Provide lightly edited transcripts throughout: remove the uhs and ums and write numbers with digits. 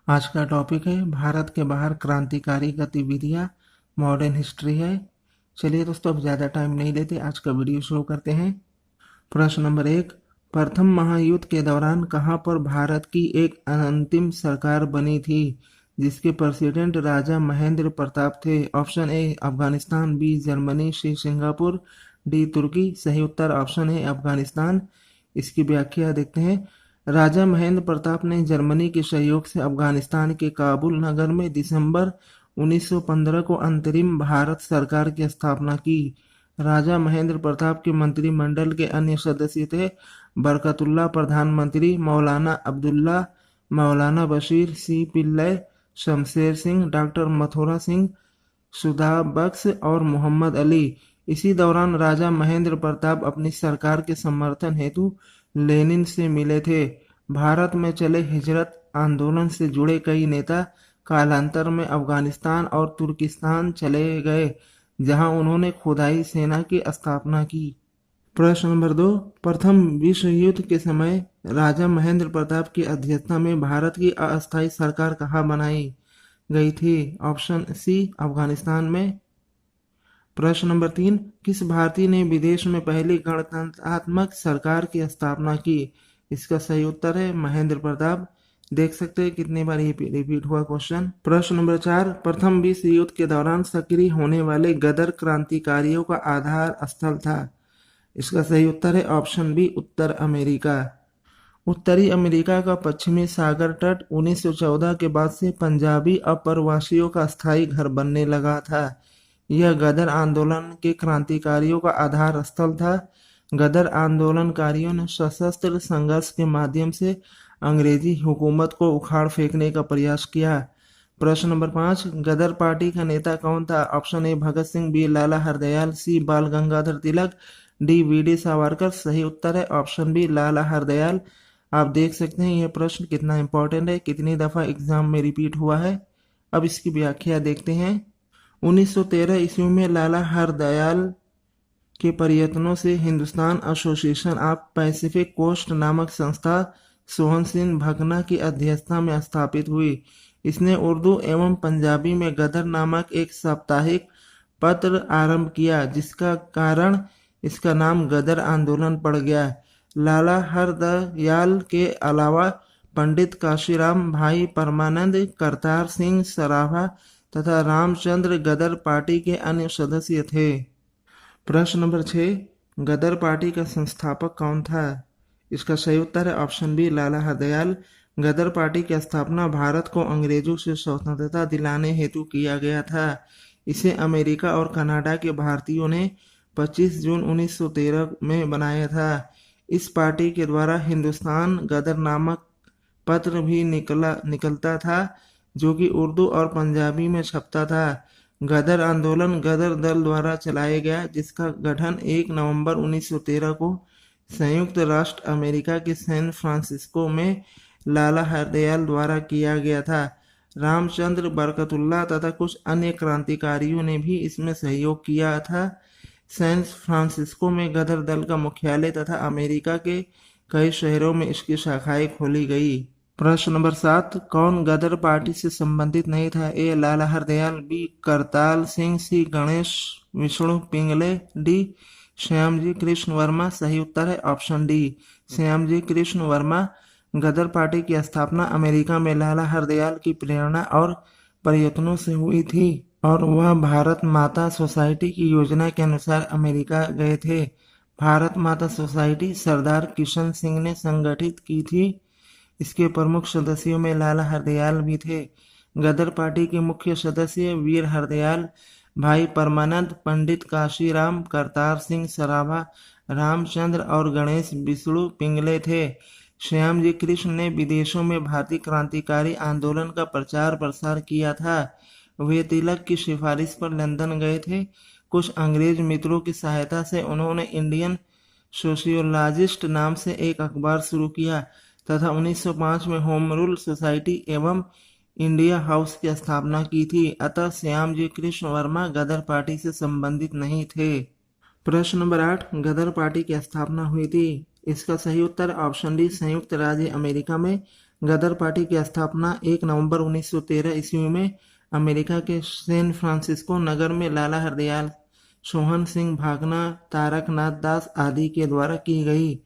आज का टॉपिक है भारत के बाहर क्रांतिकारी गतिविधियां, मॉडर्न हिस्ट्री है। चलिए दोस्तों, अब ज़्यादा टाइम नहीं लेते, आज का वीडियो शुरू करते हैं। प्रश्न नंबर 1, प्रथम महायुद्ध के दौरान कहां पर भारत की एक अंतिम सरकार बनी थी जिसके प्रेसिडेंट राजा महेंद्र प्रताप थे? Option A Afghanistan, B Germany, C Singapore, D Turkey. सही उत्तर ऑप्शन है अफगानिस्तान। इसकी व्याख्या देखते हैं। राजा महेंद्र प्रताप ने जर्मनी के सहयोग से अफगानिस्तान के काबुल नगर में दिसंबर 1915 को अंतरिम भारत सरकार की स्थापना की। राजा महेंद्र प्रताप के मंत्रिमंडल के अन्य सदस्य थे बरकतुल्ला प्रधानमंत्री, मौलाना अब्दुल्ला, मौलाना बशीर, सी पिल्लई, शमशेर सिंह, डॉक्टर मथुरा सिंह, सुधा बख्श और मोहम्मद अली। इसी दौरान राजा महेंद्र प्रताप अपनी सरकार के समर्थन हेतु लेनिन से मिले थे। भारत में चले हिजरत आंदोलन से जुड़े कई नेता कालांतर में अफगानिस्तान और तुर्किस्तान चले गए, जहां उन्होंने खुदाई सेना की स्थापना की। प्रश्न नंबर 2, प्रथम विश्व युद्ध के समय राजा महेंद्र प्रताप की अध्यक्षता में भारत की अस्थायी सरकार कहाँ बनाई गई थी? ऑप्शन सी अफगानिस्तान में। प्रश्न नंबर 3, किस भारतीय ने विदेश में पहली गणतंत्रात्मक सरकार की स्थापना की? इसका सही उत्तर है महेंद्र प्रताप। देख सकते हैं कितनी बार ये रिपीट हुआ क्वेश्चन। प्रश्न नंबर 4, प्रथम विश्व युद्ध के दौरान सक्रिय होने वाले गदर क्रांतिकारियों का आधार स्थल था? इसका सही उत्तर है ऑप्शन बी उत्तर अमेरिका। उत्तरी अमेरिका का पश्चिमी सागर तट 1914 के बाद से पंजाबी अप्रवासियों का स्थायी घर बनने लगा था। यह गदर आंदोलन के क्रांतिकारियों का आधार स्थल था। गदर आंदोलनकारियों ने सशस्त्र संघर्ष के माध्यम से अंग्रेजी हुकूमत को उखाड़ फेंकने का प्रयास किया। प्रश्न नंबर 5, गदर पार्टी का नेता कौन था? Option A Bhagat Singh, B Lala Hardayal, C Bal Gangadhar Tilak, D VD. Savarkar. सही उत्तर है ऑप्शन बी लाला हरदयाल। आप देख सकते हैं यह प्रश्न कितना इंपॉर्टेंट है, कितनी दफा एग्जाम में रिपीट हुआ है। अब इसकी व्याख्या देखते हैं। 1913 ईस्वी में लाला हरदयाल के प्रयत्नों से Hindustan association of Pacific coast नामक संस्था सोहन सिंह भकना की अध्यक्षता में स्थापित हुई। इसने उर्दू एवं पंजाबी में गदर नामक एक साप्ताहिक पत्र आरंभ किया, जिसका कारण इसका नाम गदर आंदोलन पड़ गया। लाला हरदयाल के अलावा पंडित काशीराम, भाई परमानंद, करतार सिंह सराभा तथा रामचंद्र गदर पार्टी के अन्य सदस्य थे। प्रश्न नंबर 6, गदर पार्टी का संस्थापक कौन था? इसका सही उत्तर है ऑप्शन बी लाला हरदयाल। गदर पार्टी की स्थापना भारत को अंग्रेजों से स्वतंत्रता दिलाने हेतु किया गया था। इसे अमेरिका और कनाडा के भारतीयों ने 25 जून 1913 में बनाया था। इस पार्टी के द्वारा हिंदुस्तान गदर नामक पत्र भी निकलता था, जो कि उर्दू और पंजाबी में छपता था। गदर आंदोलन गदर दल द्वारा चलाया गया, जिसका गठन 1 नवंबर 1913 को संयुक्त राष्ट्र अमेरिका के सैन फ्रांसिस्को में लाला हरदयाल द्वारा किया गया था। रामचंद्र बरकतुल्ला तथा कुछ अन्य क्रांतिकारियों ने भी इसमें सहयोग किया था। सैन फ्रांसिस्को में गदर दल का मुख्यालय तथा अमेरिका के कई शहरों में इसकी शाखाएं खोली गई। प्रश्न नंबर 7, कौन गदर पार्टी से संबंधित नहीं था? ए लाला हरदयाल, बी करताल सिंह, सी गणेश विष्णु पिंगले, डी श्यामजी कृष्ण वर्मा। सही उत्तर है ऑप्शन डी श्यामजी कृष्ण वर्मा। गदर पार्टी की स्थापना अमेरिका में लाला हरदयाल की प्रेरणा और प्रयत्नों से हुई थी और वह भारत माता सोसाइटी की योजना के अनुसार अमेरिका गए थे। भारत माता सोसाइटी सरदार किशन सिंह ने संगठित की थी। इसके प्रमुख सदस्यों में लाला हरदयाल भी थे। गदर पार्टी के मुख्य सदस्य वीर हरदयाल, भाई परमानंद, पंडित काशीराम, करतार सिंह सराभा, रामचंद्र और गणेश विष्णु पिंगले थे। श्यामजी कृष्ण ने विदेशों में भारतीय क्रांतिकारी आंदोलन का प्रचार प्रसार किया था। वे तिलक की सिफारिश पर लंदन गए थे। कुछ अंग्रेज मित्रों की सहायता से उन्होंने इंडियन सोशियोलॉजिस्ट नाम से एक अखबार शुरू किया तथा 1905 में होम रूल सोसाइटी एवं इंडिया हाउस की स्थापना की थी। अतः श्यामजी कृष्ण वर्मा गदर पार्टी से संबंधित नहीं थे। प्रश्न नंबर 8, गदर पार्टी की स्थापना हुई थी? इसका सही उत्तर ऑप्शन डी संयुक्त राज्य अमेरिका में गदर पार्टी की स्थापना 1 नवंबर 1913 ईस्वी में अमेरिका के सैन फ्रांसिस्को नगर में लाला हरदयाल, सोहन सिंह भागना, तारकनाथ दास आदि के द्वारा की गई।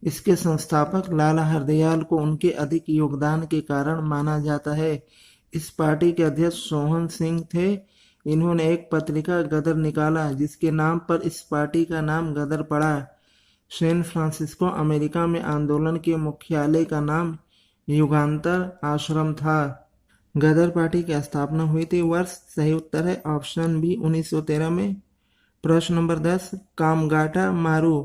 इसके संस्थापक लाला हरदयाल को उनके अधिक योगदान के कारण माना जाता है। इस पार्टी के अध्यक्ष सोहन सिंह थे। इन्होंने एक पत्रिका गदर निकाला जिसके नाम पर इस पार्टी का नाम गदर पड़ा। सैन फ्रांसिस्को अमेरिका में आंदोलन के मुख्यालय का नाम युगांतर आश्रम था। गदर पार्टी की स्थापना हुई थी वर्ष, सही उत्तर है ऑप्शन बी 1913 में। प्रश्न नंबर 10, कामगाटा मारू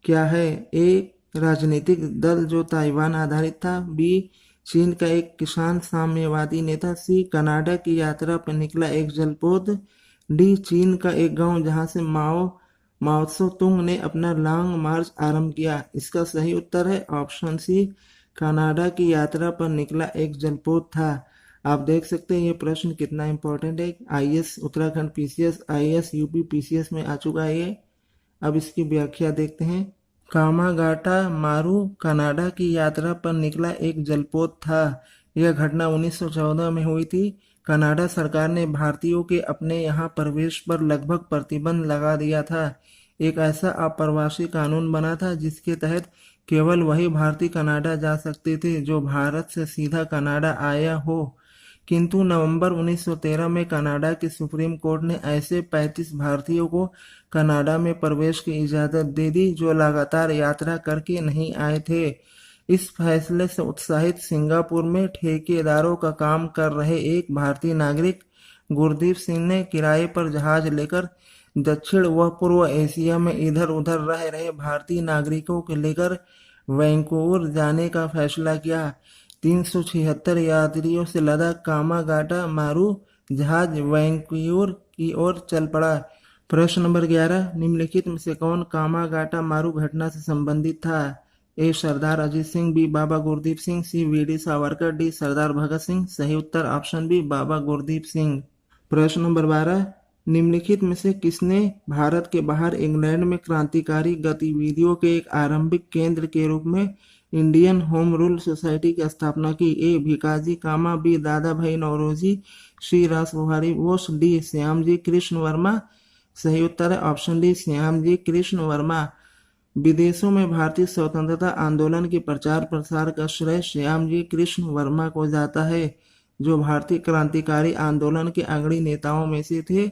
क्या है? ए राजनीतिक दल जो ताइवान आधारित था, बी चीन का एक किसान साम्यवादी नेता, सी कनाडा की यात्रा पर निकला एक जलपोत, डी चीन का एक गांव जहां से माओत्सो तुंग ने अपना लॉन्ग मार्च आरंभ किया। इसका सही उत्तर है ऑप्शन सी, कनाडा की यात्रा पर निकला एक जलपोत था। आप देख सकते हैं ये प्रश्न कितना इंपॉर्टेंट है। IAS Uttarakhand PCS, IAS UP PCS में आ चुका है ये। अब इसकी व्याख्या देखते हैं। कामागाटा मारू कनाडा की यात्रा पर निकला एक जलपोत था। यह घटना 1914 में हुई थी। कनाडा सरकार ने भारतीयों के अपने यहाँ प्रवेश पर लगभग प्रतिबंध लगा दिया था। एक ऐसा अप्रवासी कानून बना था जिसके तहत केवल वही भारतीय कनाडा जा सकते थे जो भारत से सीधा कनाडा आया हो। किंतु नवंबर 1913 में कनाडा की सुप्रीम कोर्ट ने ऐसे 35 भारतीयों को कनाडा में प्रवेश की इजाजत दे दी जो लगातार यात्रा करके नहीं आए थे। इस फैसले से उत्साहित सिंगापुर में ठेकेदारों का काम कर रहे एक भारतीय नागरिक गुरदीप सिंह ने किराए पर जहाज लेकर दक्षिण व पूर्व एशिया में इधर उधर रह रहे भारतीय नागरिकों को लेकर वैंकूवर जाने का फैसला किया। 376 यात्रियों से लदा कामागाटा मारू जहाज वैंकूवर की ओर चल पड़ा। प्रश्न नंबर 11, निम्नलिखित में से कौन कामागाटा मारू घटना से संबंधित था? ए सरदार अजीत सिंह, बी बाबा गुरदीप सिंह, सी वीडी सावरकर, डी सरदार भगत सिंह। सही उत्तर ऑप्शन बी बाबा गुरदीप सिंह। प्रश्न नंबर 12, निम्नलिखित में से किसने भारत के बाहर इंग्लैंड में क्रांतिकारी गतिविधियों के एक आरंभिक केंद्र के रूप में इंडियन होम रूल सोसाइटी की स्थापना की? ए भिकाजी कामा, बी दादा भाई नौरोजी, सी रासबिहारी बोस, डी श्यामजी कृष्ण वर्मा। सही उत्तर है ऑप्शन डी श्यामजी कृष्ण वर्मा। विदेशों में भारतीय स्वतंत्रता आंदोलन के प्रचार प्रसार का श्रेय श्यामजी कृष्ण वर्मा को जाता है, जो भारतीय क्रांतिकारी आंदोलन के अग्रणी नेताओं में से थे।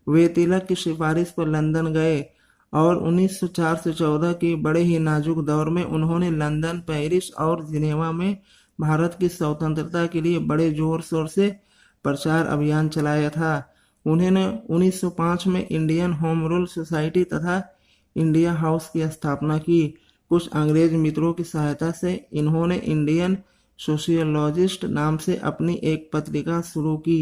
वे तिलक की सिफारिश पर लंदन गए और 1904 से 14 के बड़े ही नाजुक दौर में उन्होंने लंदन, पेरिस और जिनेवा में भारत की स्वतंत्रता के लिए बड़े जोर शोर से प्रचार अभियान चलाया था। उन्होंने 1905 में इंडियन होम रूल सोसाइटी तथा इंडिया हाउस की स्थापना की। कुछ अंग्रेज मित्रों की सहायता से इन्होंने इंडियन सोशियोलॉजिस्ट नाम से अपनी एक पत्रिका शुरू की।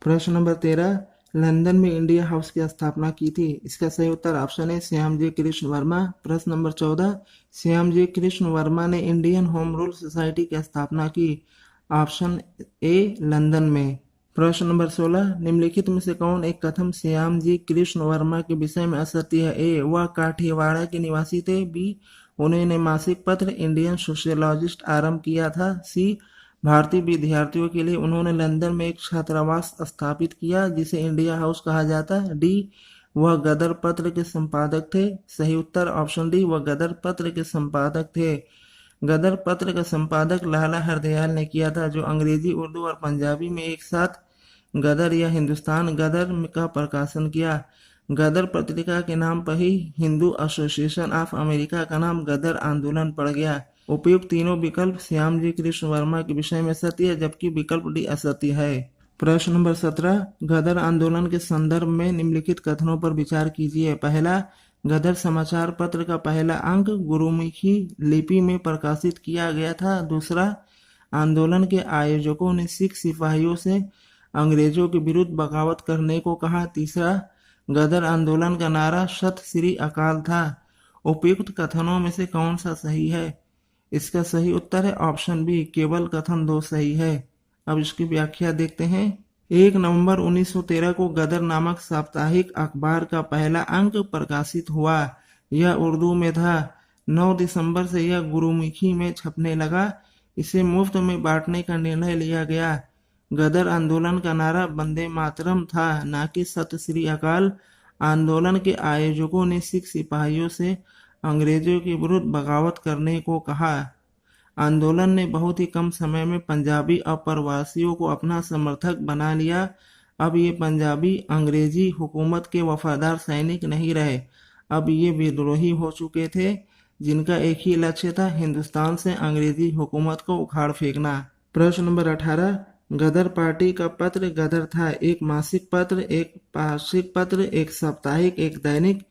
प्रश्न नंबर 13, लंदन में इंडिया हाउस की स्थापना की थी? इसका सही उत्तर ऑप्शन है श्यामजी कृष्ण वर्मा। प्रश्न नंबर 14, श्यामजी कृष्ण वर्मा ने इंडियन होम रूल सोसाइटी की स्थापना की? ऑप्शन ए लंदन में। प्रश्न नंबर 16, निम्नलिखित में से कौन एक कथन श्यामजी कृष्ण वर्मा के विषय में असत्य है? ए वह काठियावाड़ के निवासी थे, बी उन्होंने मासिक पत्र इंडियन सोशियोलॉजिस्ट आरंभ किया था, सी भारतीय विद्यार्थियों के लिए उन्होंने लंदन में एक छात्रावास स्थापित किया जिसे इंडिया हाउस कहा जाता, डी वह गदर पत्र के संपादक थे। सही उत्तर ऑप्शन डी वह गदर पत्र के संपादक थे। गदर पत्र का संपादक लाला हरदयाल ने किया था, जो अंग्रेजी, उर्दू और पंजाबी में एक साथ गदर या हिंदुस्तान गदर का प्रकाशन किया। गदर पत्रिका के नाम पर ही हिंदू एसोसिएशन ऑफ अमेरिका का नाम गदर आंदोलन पड़ गया। उपयुक्त तीनों विकल्प श्यामजी कृष्ण वर्मा के विषय में सत्य है, जबकि विकल्प डी असत्य है। प्रश्न नंबर 17, गदर आंदोलन के संदर्भ में निम्नलिखित कथनों पर विचार कीजिए। पहला, गदर समाचार पत्र का पहला अंक गुरुमुखी लिपि में प्रकाशित किया गया था। दूसरा, आंदोलन के आयोजकों ने सिख सिपाहियों से अंग्रेजों के विरुद्ध बगावत करने को कहा। तीसरा, गदर आंदोलन का नारा सत श्री अकाल था। उपयुक्त कथनों में से कौन सा सही है? इसका सही उत्तर है ऑप्शन बी केवल कथन 2 सही है। अब इसकी व्याख्या देखते हैं। 1 नवंबर 1913 को गदर नामक साप्ताहिक अखबार का पहला अंक प्रकाशित हुआ। यह उर्दू में था। 9 दिसंबर से यह गुरुमुखी में छपने लगा। इसे मुफ्त में बांटने का निर्णय लिया गया। गदर आंदोलन का नारा वंदे मातरम था, न कि सत श्री अकाल। आंदोलन के आयोजकों ने सिख सिपाहियों से अंग्रेजों के विरुद्ध बगावत करने को कहा। आंदोलन ने बहुत ही कम समय में पंजाबी अप्रवासियों को अपना समर्थक बना लिया। अब ये पंजाबी अंग्रेजी हुकूमत के वफादार सैनिक नहीं रहे, अब ये विद्रोही हो चुके थे, जिनका एक ही लक्ष्य था, हिंदुस्तान से अंग्रेजी हुकूमत को उखाड़ फेंकना। प्रश्न नंबर 18, गदर पार्टी का पत्र गदर था एक मासिक पत्र, एक पाक्षिक पत्र, एक साप्ताहिक, एक दैनिक।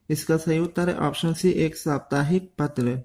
इसका सही उत्तर है ऑप्शन सी, एक साप्ताहिक पत्र।